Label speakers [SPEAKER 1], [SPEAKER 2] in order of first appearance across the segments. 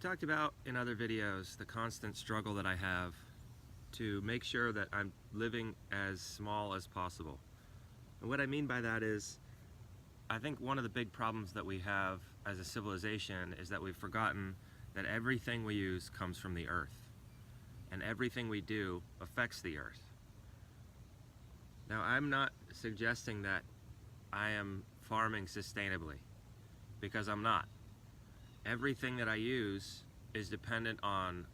[SPEAKER 1] talked about in other videos the constant struggle that I have to make sure that I'm living as small as possible. And what I mean by that is, I think one of the big problems that we have as a civilization is that we've forgotten that everything we use comes from the earth, and everything we do affects the earth. Now, I'm not suggesting that I am farming sustainably, because I'm not. Everything that I use is dependent on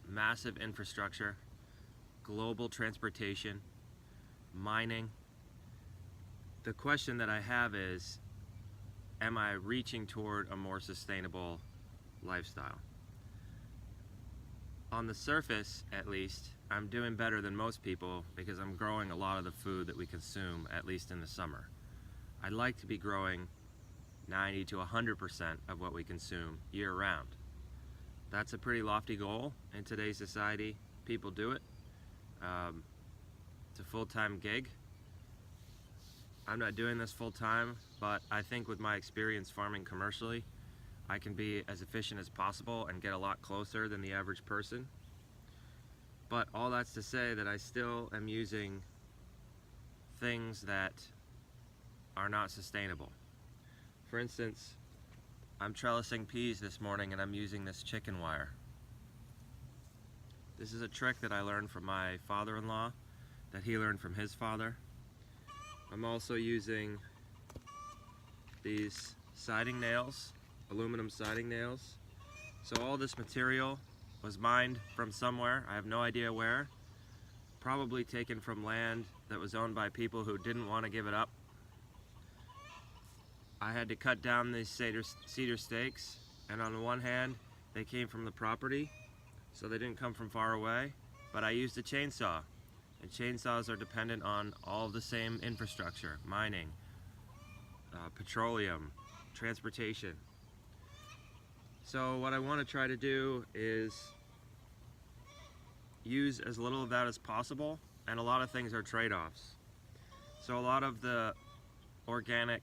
[SPEAKER 1] massive infrastructure, global transportation, mining. The question that I have is, am I reaching toward a more sustainable lifestyle? On the surface, at least, I'm doing better than most people because I'm growing a lot of the food that we consume, at least in the summer. I'd like to be growing 90 to 100% of what we consume year-round. That's a pretty lofty goal in today's society. People do it. It's a full-time gig. I'm not doing this full-time, but I think with my experience farming commercially, I can be as efficient as possible and get a lot closer than the average person. But all that's to say that I still am using things that are not sustainable. For instance, I'm trellising peas this morning and I'm using this chicken wire. This is a trick that I learned from my father-in-law, that he learned from his father. I'm also using these siding nails, aluminum siding nails. So all this material was mined from somewhere, I have no idea where. Probably taken from land that was owned by people who didn't want to give it up. I had to cut down these cedar stakes, and on the one hand, they came from the property, so they didn't come from far away, but I used a chainsaw, and chainsaws are dependent on all of the same infrastructure: mining, petroleum, transportation. So what I want to try to do is use as little of that as possible, and a lot of things are trade-offs. So a lot of the organic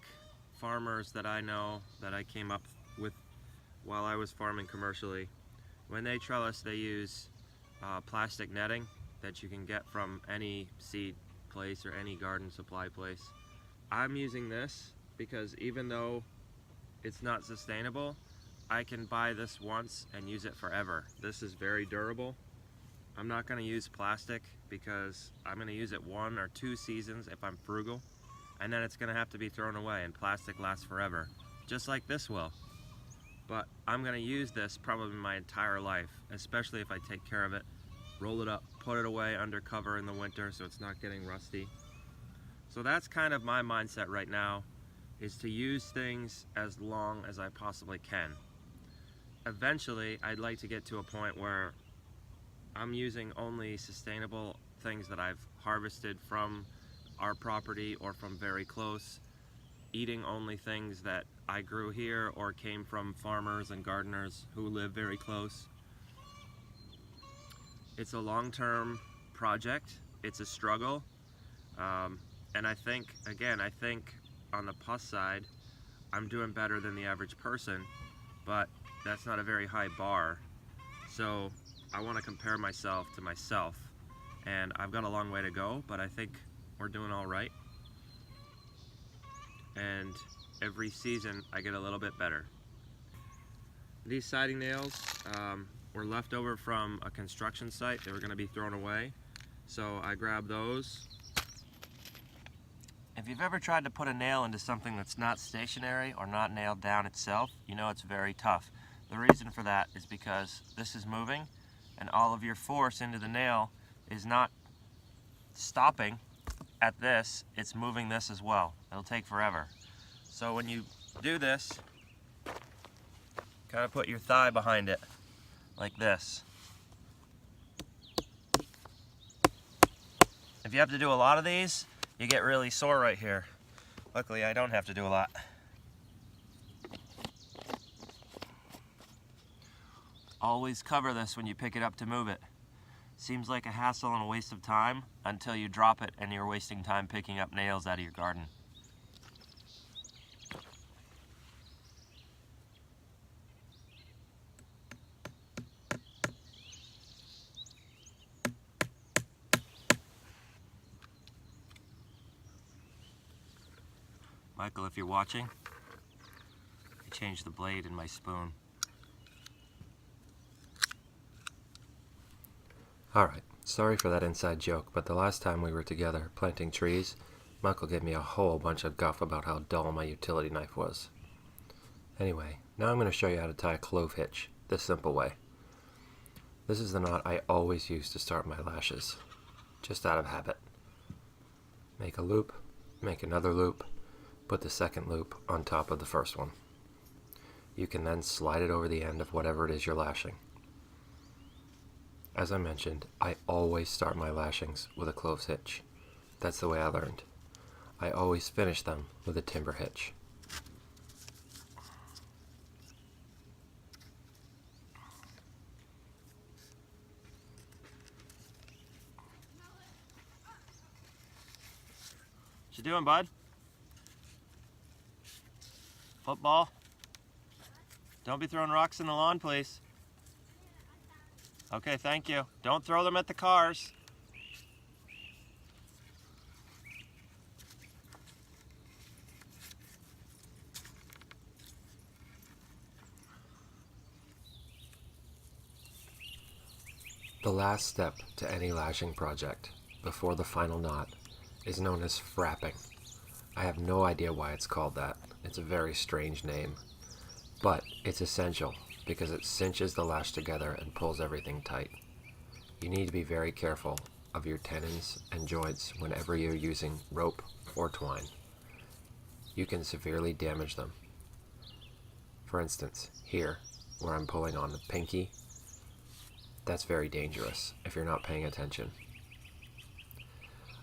[SPEAKER 1] farmers that I know, that I came up with while I was farming commercially, when they trellis, they use plastic netting that you can get from any seed place or any garden supply place. I'm using this because even though it's not sustainable, I can buy this once and use it forever. This is very durable. I'm not going to use plastic because I'm going to use it 1 or 2 seasons if I'm frugal, and then it's going to have to be thrown away, and plastic lasts forever, just like this will. But I'm going to use this probably my entire life, especially if I take care of it, roll it up, put it away under cover in the winter so it's not getting rusty. So that's kind of my mindset right now, is to use things as long as I possibly can. Eventually, I'd like to get to a point where I'm using only sustainable things that I've harvested from our property or from very close, eating only things that I grew here or came from farmers and gardeners who live very close. It's a long-term project, it's a struggle, and I think on the plus side, I'm doing better than the average person, but that's not a very high bar. So I want to compare myself to myself, and I've got a long way to go, but I think we're doing all right. And every season I get a little bit better. These siding nails were left over from a construction site. They were going to be thrown away, so I grabbed those. If you've ever tried to put a nail into something that's not stationary or not nailed down itself, you know it's very tough. The reason for that is because this is moving, and all of your force into the nail is not stopping at this, it's moving this as well. It'll take forever. So when you do this, kind of put your thigh behind it, like this. If you have to do a lot of these, you get really sore right here. Luckily, I don't have to do a lot. Always cover this when you pick it up to move it. Seems like a hassle and a waste of time until you drop it and you're wasting time picking up nails out of your garden. Michael, if you're watching, I changed the blade in my spoon. Alright, sorry for that inside joke, but the last time we were together planting trees, Michael gave me a whole bunch of guff about how dull my utility knife was. Anyway, now I'm going to show you how to tie a clove hitch, this simple way. This is the knot I always use to start my lashes, just out of habit. Make a loop, make another loop, put the second loop on top of the first one. You can then slide it over the end of whatever it is you're lashing. As I mentioned, I always start my lashings with a clove hitch. That's the way I learned. I always finish them with a timber hitch. What you doing, bud? Football? Don't be throwing rocks in the lawn, please. Okay, thank you. Don't throw them at the cars. The last step to any lashing project, before the final knot, is known as frapping. I have no idea why it's called that. It's a very strange name. But it's essential because it cinches the lash together and pulls everything tight. You need to be very careful of your tenons and joints whenever you're using rope or twine. You can severely damage them. For instance, here, where I'm pulling on the pinky, that's very dangerous if you're not paying attention.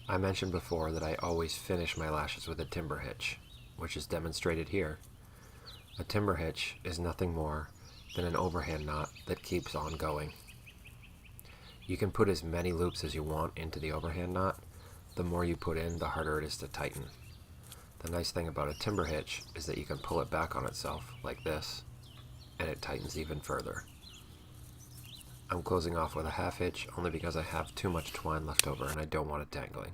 [SPEAKER 1] I mentioned before that I always finish my lashes with a timber hitch, which is demonstrated here. A timber hitch is nothing more than an overhand knot that keeps on going. You can put as many loops as you want into the overhand knot. The more you put in, the harder it is to tighten. The nice thing about a timber hitch is that you can pull it back on itself like this, and it tightens even further. I'm closing off with a half hitch only because I have too much twine left over and I don't want it dangling.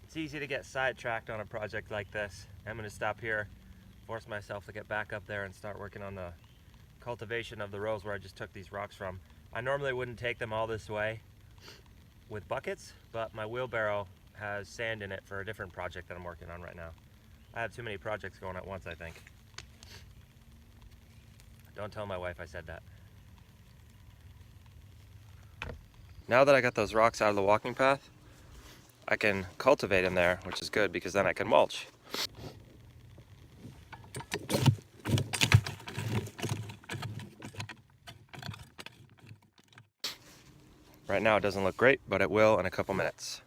[SPEAKER 1] It's easy to get sidetracked on a project like this. I'm going to stop here, force myself to get back up there and start working on the cultivation of the rows where I just took these rocks from. I normally wouldn't take them all this way with buckets, but my wheelbarrow has sand in it for a different project that I'm working on right now. I have too many projects going at once, I think. Don't tell my wife I said that. Now that I got those rocks out of the walking path, I can cultivate in there, which is good because then I can mulch. Right now it doesn't look great, but it will in a couple minutes.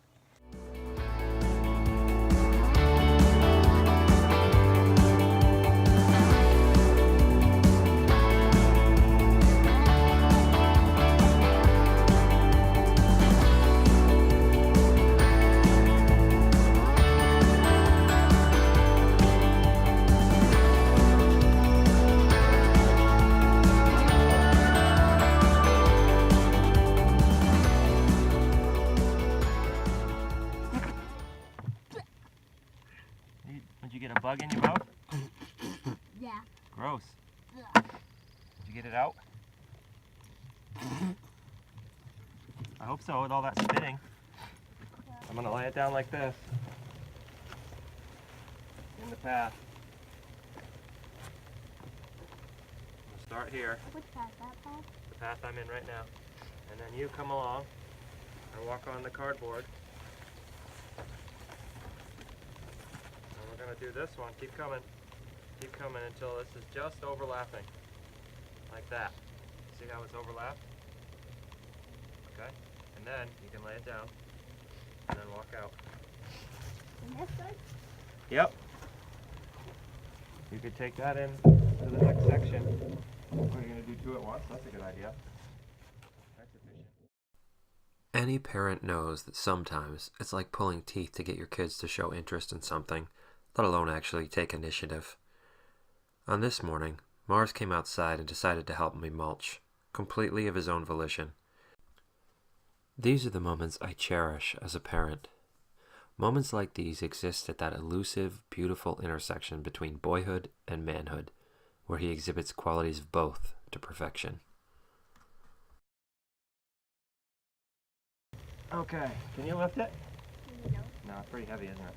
[SPEAKER 1] Did you get a bug in your mouth?
[SPEAKER 2] Yeah.
[SPEAKER 1] Gross.
[SPEAKER 2] Ugh.
[SPEAKER 1] Did you get it out? I hope so with all that spitting.
[SPEAKER 2] Yeah.
[SPEAKER 1] I'm gonna lay it down like this in the path. We'll start here,
[SPEAKER 2] Which path? That path?
[SPEAKER 1] the path I'm in right now. And then you come along and walk on the cardboard. And we're gonna do this one. Keep coming until this is just overlapping. Like that. See how it's overlapped? Okay? And then you can lay it down and then walk out.
[SPEAKER 2] And this side?
[SPEAKER 1] Yep. You could take that in to the next section. What are you going to do two at once? That's a good idea. That's efficient.
[SPEAKER 3] Any parent knows that sometimes it's like pulling teeth to get your kids to show interest in something, let alone actually take initiative. On this morning, Mars came outside and decided to help me mulch, completely of his own volition. These are the moments I cherish as a parent. Moments like these exist at that elusive, beautiful intersection between boyhood and manhood, where he exhibits qualities of both to perfection.
[SPEAKER 1] Okay, can you lift it?
[SPEAKER 2] No.
[SPEAKER 1] No, it's pretty heavy, isn't it?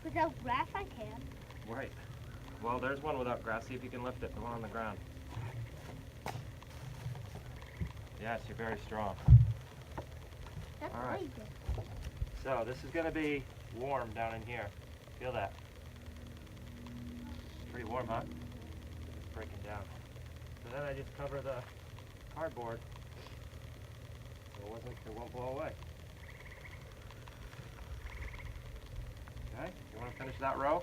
[SPEAKER 2] Without grass, I can.
[SPEAKER 1] Right. Well, there's one without grass. See if you can lift it, the one on the ground. Yes, you're very strong.
[SPEAKER 2] That's
[SPEAKER 1] All right.
[SPEAKER 2] really good.
[SPEAKER 1] So this is going to be warm down in here. Feel that? Pretty warm, huh? It's breaking down. So then I just cover the cardboard so it won't blow away. Okay, you want to finish that row?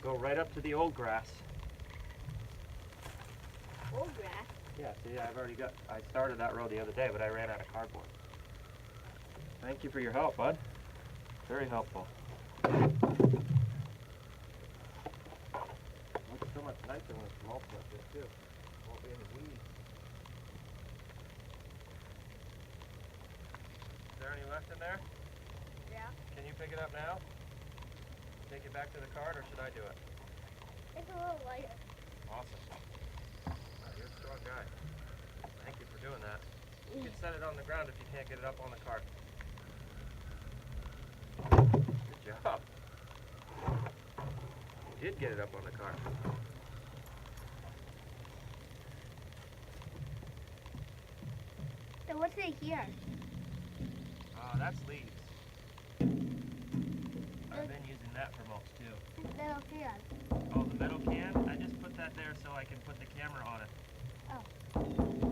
[SPEAKER 1] Go right up to the old grass.
[SPEAKER 2] Old grass.
[SPEAKER 1] Yeah, see, I started that row the other day, but I ran out of cardboard. Thank you for your help, bud. Very helpful. Looks so much nicer when it's mulched like this, too. Won't be any weeds. Is there any left in there?
[SPEAKER 2] Yeah.
[SPEAKER 1] Can you pick it up now? Take it back to the cart, or should I do it?
[SPEAKER 2] It's a little lighter.
[SPEAKER 1] Awesome. Wow, you're a strong guy. Thank you for doing that. You can set it on the ground if you can't get it up on the cart. Good job. You did get it up on the cart.
[SPEAKER 2] So what's it here?
[SPEAKER 1] That's leaves. I've been using that for mulch too.
[SPEAKER 2] This little can.
[SPEAKER 1] Oh, the metal can? I just put that there so I can put the camera on it.
[SPEAKER 2] Oh.